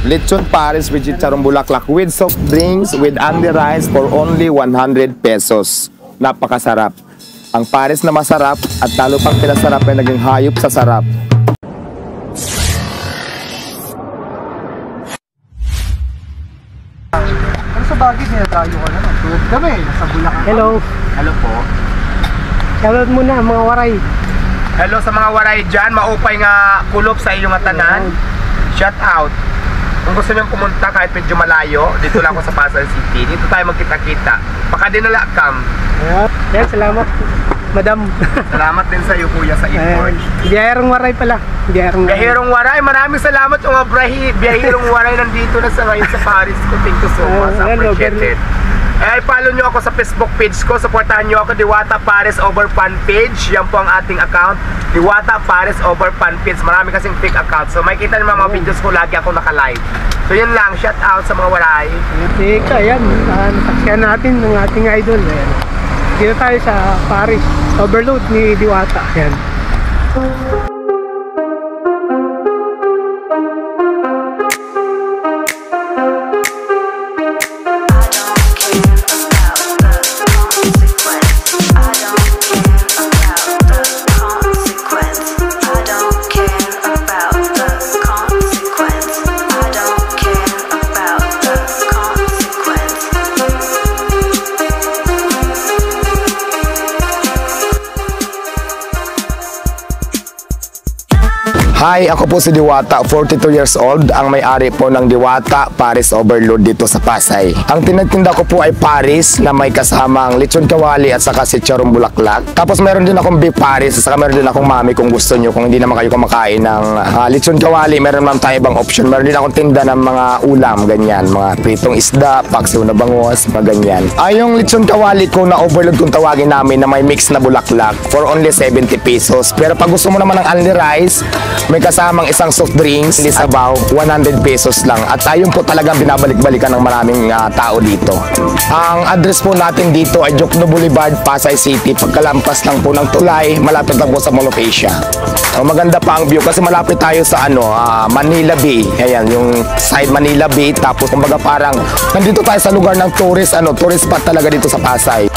Lechon Paris with chicharong bulaklak with soft drinks with only rice for only 100 pesos. Napakasarap. Ang Paris na masarap at talo pang pinasarap ay naging hayop sa sarap. Ano sa bagay niya tayo ka naman? Tulad kami, nasa Bulacan. Hello. Hello po. Shoutout muna mga waray. Hello sa mga waray dyan. Maupay nga kulop sa iyong atanan. Shout out. Kung gusto nyo pumunta kahit medyo malayo, dito lang ako sa Pasay City. Dito tayo magkita-kita. Baka dinala kam. Yan, salamat. Madam. Salamat din sa iyo kuya sa import. Biyahirong waray pala. Biyahirong waray. Maraming salamat yung biyahirong waray nandito na sa ngayon sa Paris ko. Thank you so much. Appreciate it. Follow nyo ako sa Facebook page ko. Supportahan nyo ako, Diwata Paris Over Fan page. Yan po ang ating account, Diwata Paris Over Fan page. Marami kasing fake account. So makikita nyo mga videos ko, lagi ako naka-live. So yun lang, shout out sa mga waray. Teka, yan. Nasaksihan natin ng ating idol. Ayan. Dito tayo sa Paris Overload ni Diwata. Yan. Hi, ako po si Diwata, 42 years old, ang may-ari po ng Diwata Paris Overload dito sa Pasay. Ang tinatinda ko po ay Paris na may kasamang lechon kawali at saka chicharong bulaklak. Tapos meron din akong beef Paris at saka meron din akong mami kung gusto nyo. Kung hindi naman kayo kumakain ng lechon kawali, meron naman tayo ibang option. Meron din akong tinda ng mga ulam, ganyan. Mga pritong isda, paksiw na bangos, mga ganyan. Yung lechon kawali ko na overload kung tawagin namin na may mix na bulaklak for only 70 pesos. Pero pag gusto mo naman ng only rice, may kasamang isang soft drinks, hindi sabaw, 100 pesos lang. At ayun po talagang binabalik-balikan ng maraming tao dito. Ang address po natin dito ay Jokno Boulevard, Pasay City. Pagkalampas lang po ng tulay, malapit lang po sa Mall of Asia. Maganda pa ang view kasi malapit tayo sa Manila Bay. Ayan, yung side Manila Bay. Tapos kumbaga parang nandito tayo sa lugar ng tourist spot talaga dito sa Pasay.